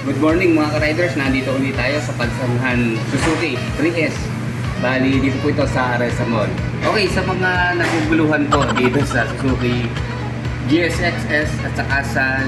Good morning mga ka-riders, nandito ulit tayo sa pagsamahan Suzuki 3S. Bali, dito po ito sa Aresa Mall. Okay, sa mga naguguluhan po dito sa Suzuki GSX-S at saka sa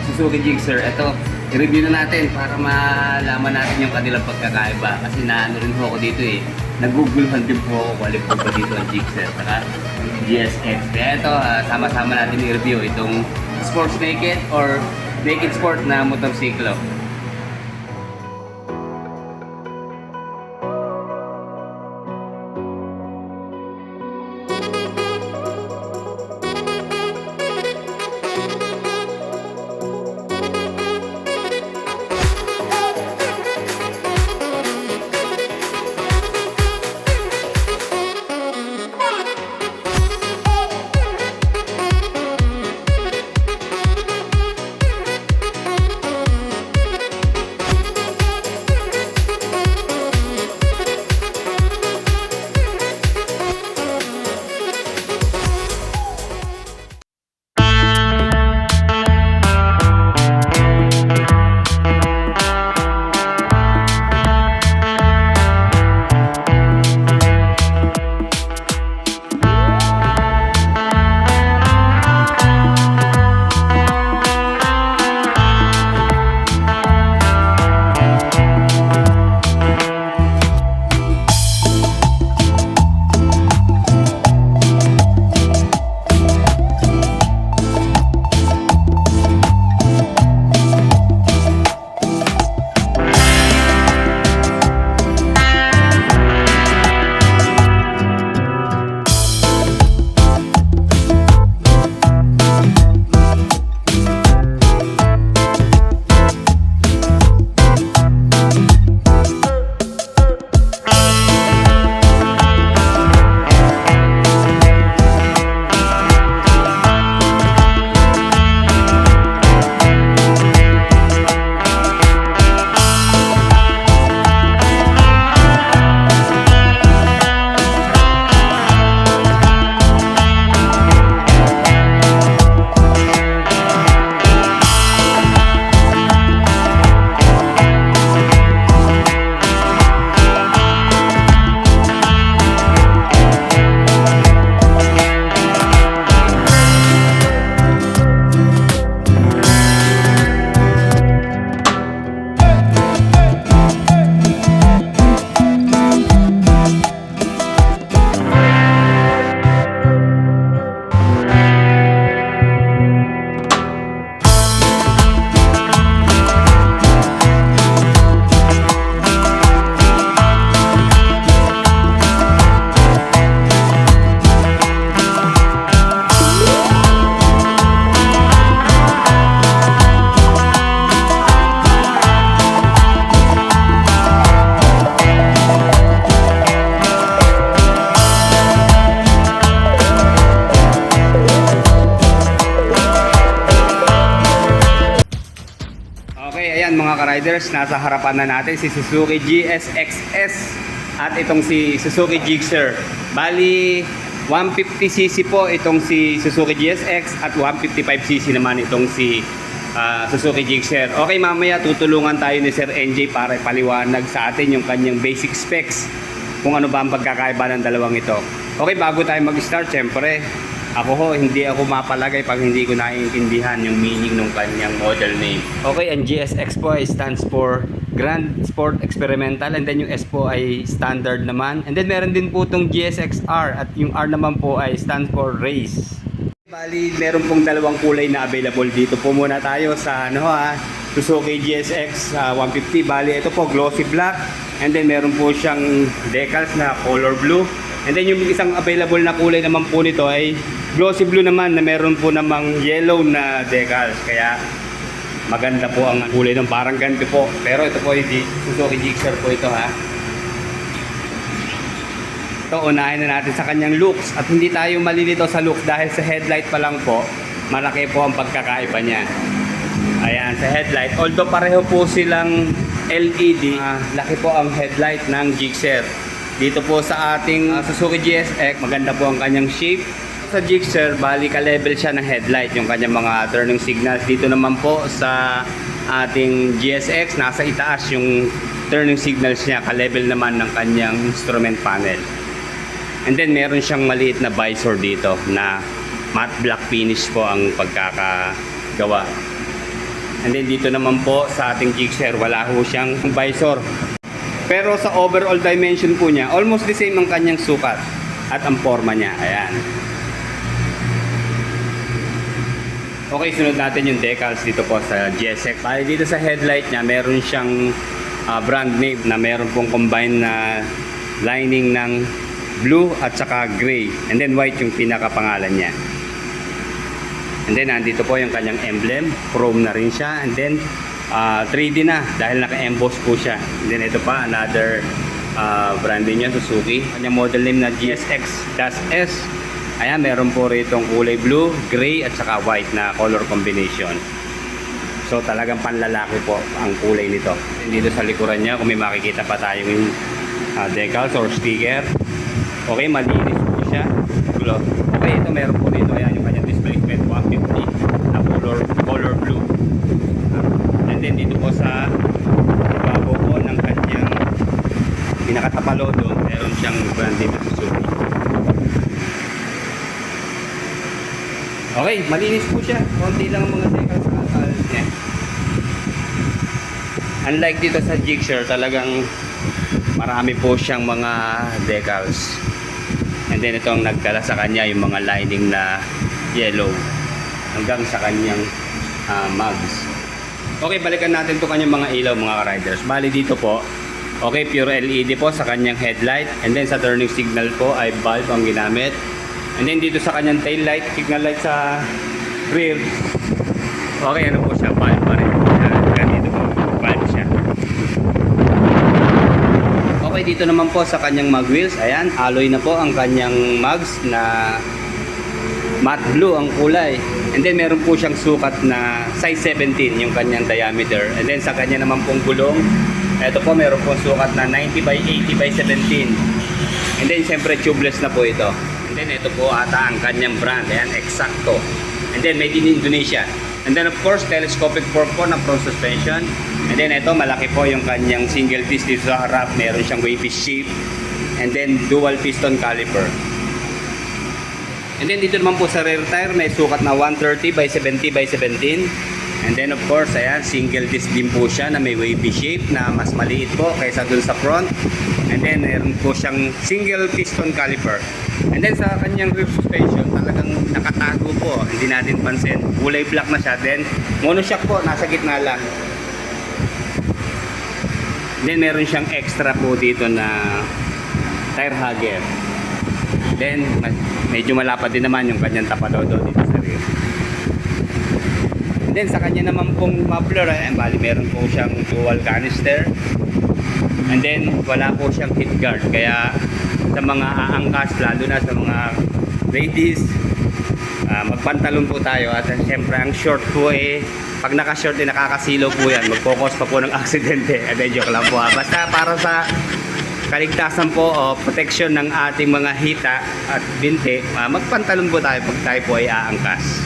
Suzuki Gixxer, ito, i-review na natin para malaman natin yung kanilang pagkakaiba. Kasi naano rin po ako dito eh, naguguluhan din po ako kung alin po ba dito ang Gixxer at saka GSX. Kaya ito, sama-sama natin i-review itong Sports Naked or Naked Sport na motorsiklo. Ayan mga ka-riders, nasa harapan na natin si Suzuki GSX-S at itong si Suzuki Gixxer. Bali, 150cc po itong si Suzuki GSX at 155cc naman itong si Suzuki Gixxer. Okay, mamaya tutulungan tayo ni Sir NJ para paliwanag sa atin yung kanyang basic specs kung ano ba ang pagkakaiba ng dalawang ito. Okay, bago tayo mag-start, syempre ako hindi ako mapalagay pag hindi ko naiintindihan yung meaning ng kanyang model name. Okay, ang GSX po ay stands for Grand Sport Experimental, and then yung S po ay standard naman. And then meron din po itong GSX-R at yung R naman po ay stands for race. Bali, meron pong dalawang kulay na available dito. Po muna tayo sa Suzuki GSX 150. Bali, ito po glossy black, and then meron po siyang decals na color blue. And then yung isang available na kulay naman po nito ay glossy blue naman na meron po namang yellow na decals. Kaya maganda po ang kulay ng parang ganito po. Pero ito po yung Suzuki Gixxer po ito ha. Ito, unahin na natin sa kanyang looks. At hindi tayo malilito sa looks dahil sa headlight pa lang po, malaki po ang pagkakaiba niya. Ayan, sa headlight. Although pareho po silang LED, laki po ang headlight ng Gixxer. Dito po sa ating Suzuki GSX, maganda po ang kanyang shape. Sa Gixxer, bali ka-level siya ng headlight, yung kanyang mga turning signals. Dito naman po sa ating GSX, nasa itaas yung turning signals niya, ka-level naman ng kanyang instrument panel. And then meron siyang maliit na visor dito na matte black finish po ang pagkakagawa. And then dito naman po sa ating Gixxer, wala ho siyang visor. Pero sa overall dimension po niya, almost the same ang kanyang sukat at ang forma niya. Ayan. Okay, sunod natin yung decals dito po sa GSX. Bali dito sa headlight niya, meron siyang brand name na meron pong combined na lining ng blue at saka gray. And then white yung pinakapangalan niya. And then nandito po yung kanyang emblem, chrome na rin siya. And then 3D na dahil naka-emboss po siya. And then ito pa, another branding niya, Suzuki. Kanyang model name na GSX-S. Ayan, meron po rito kulay blue, gray at saka white na color combination. So talagang panlalaki po ang kulay nito. And dito sa likuran niya, kung may makikita pa tayong decals or sticker. Okay, malinis po siya. Okay, ito meron po dito. Ayan yung kanyang displacement 150 na color blue. And then dito po sa babo po ng kanyang pinakatapalo doon, meron siyang branding na Suzuki. Okay, malinis po siya. Konti lang ang mga decals sa kapalit niya. Unlike dito sa Gixxer, talagang marami po siyang mga decals. And then ito ang nagdala sa kanya, yung mga lining na yellow hanggang sa kanyang mugs. Okay, balikan natin to kanyang mga ilaw, mga riders. Bali dito po, okay, pure LED po sa kanyang headlight. And then sa turning signal po ay bulb ang ginamit. And then dito sa kanyang tail light, signal light sa rear. Okay, ano po siya, bulb pa rin. Dito po, bulb siya. Okay, dito naman po sa kanyang mag wheels, ayan, alloy na po ang kanyang mugs na matte blue ang kulay. And then meron po siyang sukat na size 17 yung kanyang diameter. And then sa kanya naman pong gulong, ito po meron pong sukat na 90 by 80 by 17. And then siyempre tubeless na po ito. And then ito po ata ang kanyang brand, ayan, Exacto. And then made in Indonesia. And then of course telescopic fork po na front suspension. And then ito malaki po yung kanyang single disc dito sa harap, meron siyang wavy shape. And then dual piston caliper. And then dito naman po sa rear tire may sukat na 130 by 70 by 17. And then of course ayan, single disc din po siya na may wavy shape na mas maliit po kaysa dun sa front. And then meron po siyang single piston caliper. And then sa kanyang rear suspension talagang nakatago po, hindi natin pansin. Kulay black na siya. Then monoshock po, nasa gitna lang. Then meron siyang extra po dito na tire hugger. Then medyo malapad din naman yung kanyang tapadodo dito sa rear. And then sa kanya naman pong muffler, ayan, bali meron po siyang dual canister. And then wala po siyang heat guard, kaya sa mga aangkas, lalo na sa mga ladies, magpantalon po tayo. At siyempre ang short po pag naka-short nakakasilaw po yan, magkokos pa po ng aksidente. Joke lang po basta para sa kaligtasan po o protection ng ating mga hita at binti, magpantalon po tayo pag tayo po ay aangkas.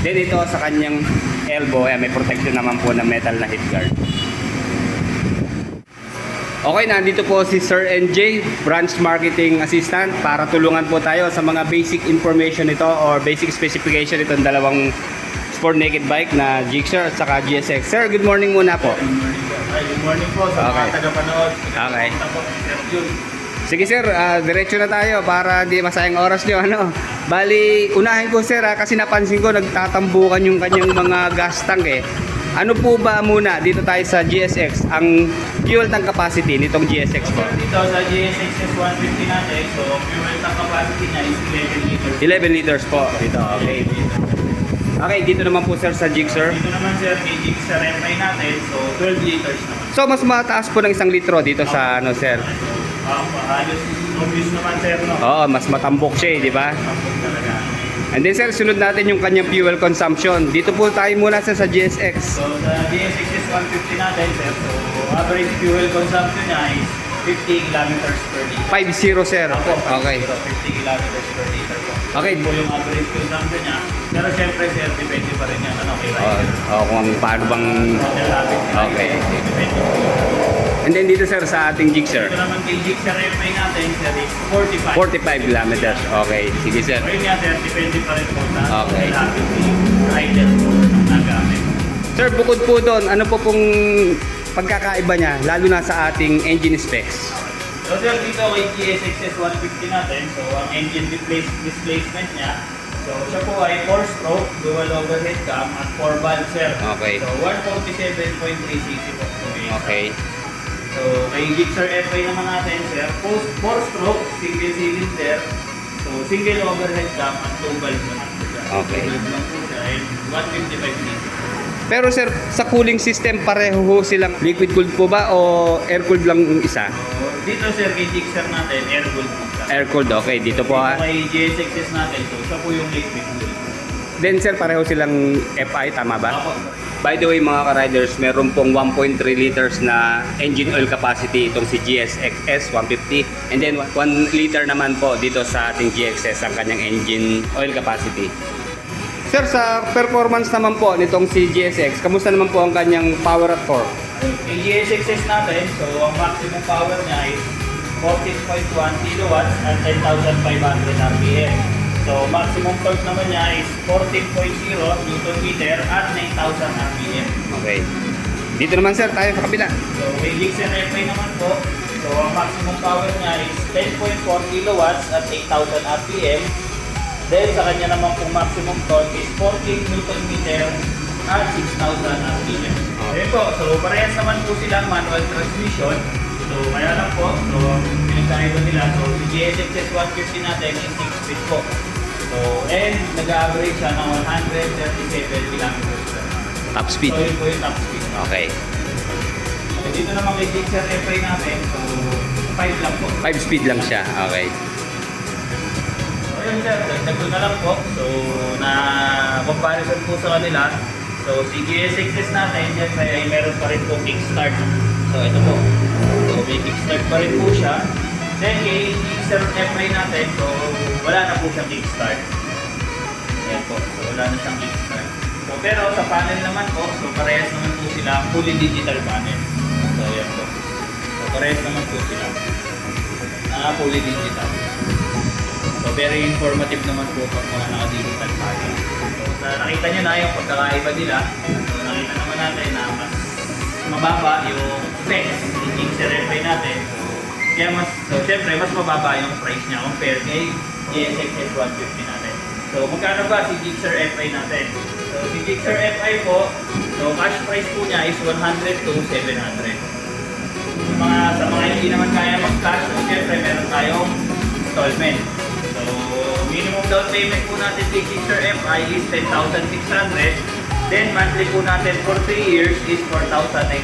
Then ito sa kanyang elbow, may protection naman po na metal na heat guard. Okay, nandito po si Sir NJ, Branch Marketing Assistant, para tulungan po tayo sa mga basic information ito or basic specification itong dalawang sport naked bike na Gixxer at saka GSX. Sir, good morning muna po. Good morning po sa mga tagapanood. Okay. Sige sir, diretso na tayo para di masayang oras nyo. Bali, unahin ko sir kasi napansin ko nagtatambukan yung kanyang mga gas tank Ano po ba muna dito tayo sa GSX ang fuel tank capacity nitong GSX po? Dito sa GSX S150 natin, so fuel tank capacity niya is 11 liters. 11 liters po dito, okay. Okay, dito naman po sir sa Gixxer. Dito naman sir, may Gixxer MI natin, so 12 liters naman. So mas mataas po ng 1 litro dito sa sir? Halos obvious naman sir, no? Oo, mas matambok siya di ba? Tapos talaga. And then sir, sunod natin yung kanyang fuel consumption. Dito po tayo muna sir sa GSX. So sa GSX S150 natin sir, so average fuel consumption niya is 50 kilometers per liter. 50, sir. Opo, Okay. 50 kilometers per liter po. Okay. Yun po yung average consumption niya. Pero syempre, sir, depende pa rin yan. Ano, kay rider. Kung paano bang... Hotel habit ni Okay. rider, depende po. And then dito, sir, sa ating Gixxer. Ito naman kay Gixxer FI natin, sir, is 45. 45 kilometers. Okay. Sige, sir. So yun nga, sir, depende pa rin po sa Okay. hotel habit ni rider po ng nagamit. Sir, bukod po doon, ano po pong pagkakaiba niya, lalo na sa ating engine specs? So sir, dito kay GSXS 150 natin, so ang engine displacement niya, so siya po ay 4-stroke, dual overhead cam at 4 valve, sir. Okay. So 147.3 cc po. Okay. So kay Gixxer FI naman natin, sir, 4-stroke, single cylinder, so single overhead cam at 2 valve naman po siya. Okay. 2 valve lang po siya and 155 cc. Pero sir, sa cooling system, pareho ho silang liquid cooled po ba o air cooled lang yung isa? So dito sir, kay Gixxer natin, air cooled po siya. Air cooled, okay. Dito po Dito ha. kay GSXS natin, so siya po yung liquid cooled. Then sir, pareho silang FI, tama ba? Apo. By the way mga ka-riders, meron pong 1.3 liters na engine oil capacity itong si GSXS 150. And then 1 liter naman po dito sa ating GXS ang kanyang engine oil capacity. Sir, sa performance naman po nitong si GSX, kamusta naman po ang kanyang power at torque? Yung GSXS natin, so ang maximum power niya is 14.1 kilowatts at 10,500 RPM. So maximum torque naman niya is 14.0 Newton meter at 9,000 RPM. Okay. Dito naman sir, tayo sa kabila. So may Gixxer FI naman po, so ang maximum power niya is 10.4 kilowatts at 8,000 RPM. Then sa kanya naman pong maximum torque is 14 Newton meter at 6,000 RPM. Ayun po, so parehas naman po silang manual transmission. So kaya lang po, so pinagkaiba nila. So si GSXS 150 natin is 6-speed po. So and nag-average siya ng 137 kilometers per hour. Top speed. So yun po yung top speed. Okay. So, dito naman kay Gixxer FI natin, so 5 lang po. 5 speed lang siya. Okay. Ayun sir, dagdag ko na lang po. So, na comparison po sa kanila. So, si GSXS natin, yan ay meron pa rin po kickstart. So, ito po. So, may kickstart pa rin po siya. Then, kay Gixxer FI natin, so, wala na po siyang kickstart. Ayan po. So, wala na siyang kickstart. So, pero sa panel naman po, so, parehas naman po sila fully digital panel. So, ayan po. So, parehas naman po sila. Fully digital. So, very informative naman po pag mga naka-digital panel. So, nakita nyo na yung pagkakaiba nila. So, nakita naman natin na mas mababa yung specs ni Gixxer FI natin. So, syempre, mas mababa yung price niya compared kay GSXS 150 natin. So, magkano ba si Gixxer FI natin? So, si Gixxer FI po, so cash price po niya is 100 to 700. Sa mga hindi naman kaya mag-cash, so syempre, meron tayong installment. So, minimum down payment po natin kay Gixxer FI is 10,600. Then, monthly po natin for 3 years is 4,910.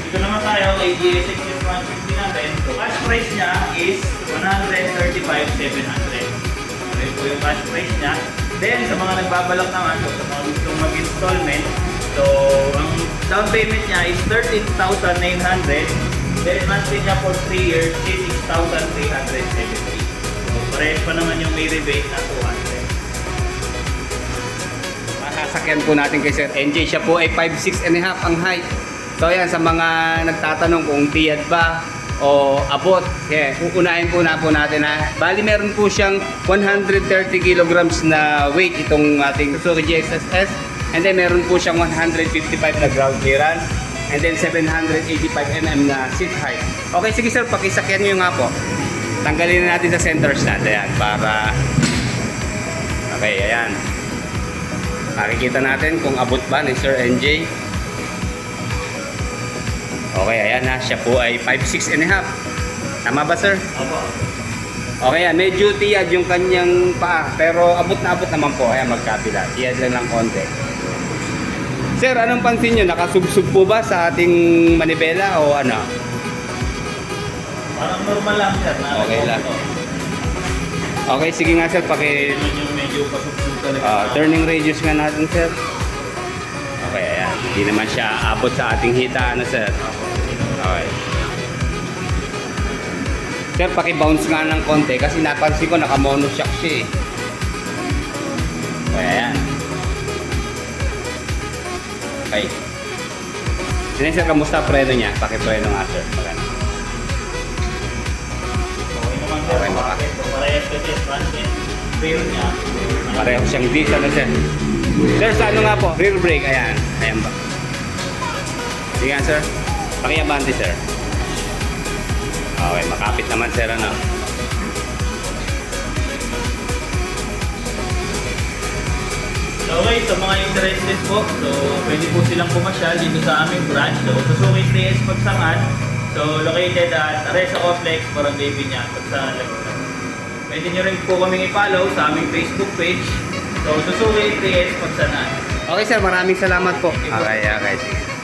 Dito naman tayo kay GSXS 150 natin. So, cash price niya is 135,700. So, yun po yung cash price niya. Then, sa mga nagbabalak naman, so, sa mga gustong mag-installment, so, ang down payment niya is 13,900. Then, monthly niya for 3 years is 6,370. So, parehas pa naman yung may rebate na 200. Masasakyan po natin kay Sir NJ. Siya po ay 5'6" and a half ang height. So ayan, sa mga nagtatanong kung tiyad ba o abot, uunahin po natin na bali meron po siyang 130 kilograms na weight itong ating Suzuki GSXS, and then meron po siyang 155 na ground clearance, and then 785 mm na seat height. Okay, sige sir, pakisakyan nyo nga po. Tanggalin na natin sa center stand. Ayan, para okay, ayan. Makikita natin kung abot ba ni Sir NJ. Okay, ayan na. Siya po ay 5'6" and a half. Tama ba, sir? Opo. Okay, yan. Medyo tiyad yung kanyang paa. Pero abot na abot naman po. Ayan, magkapila. Tiyad lang ng konti. Sir, anong pansin nyo? Nakasubsub po ba sa ating manibela o ano? Parang normal lang, sir. Okay lang. Okay, sige nga, sir. Yun yung medyo pasubsub talaga. Turning radius nga natin, sir. Okay, ayan. Hindi naman siya abot sa ating hita, ano, sir? Okay. Sir, paki-bounce nga ng konti kasi napansin ko naka-monoshock siya eh. Kaya yan. Okay. Yan sir, kamusta preno niya? Paki-preno nga sir. Maganda. Okay naman sir. Okay, baka. So, parehas kasi front end rear niya. Pareho siyang diesel na sir. Sir, sa ano nga po? Rear brake, ayan. Ayan ba? Sige nga sir. Pakiabante sir. Okay, makapit naman sir ano. So okay, sa mga interested po, so pwede po silang pumasyal dito sa aming branch. So Suzuki 3S Pagsangan. So located at Aresa Complex, Barangay Binyan, Pagsangan, Laguna. Pwede nyo rin po kaming i-follow sa aming Facebook page. So Suzuki 3S Pagsangan. Okay sir, maraming salamat po. Okay, sige.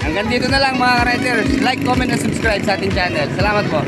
Hanggang dito na lang mga riders. Like, comment, and subscribe sa ating channel. Salamat po.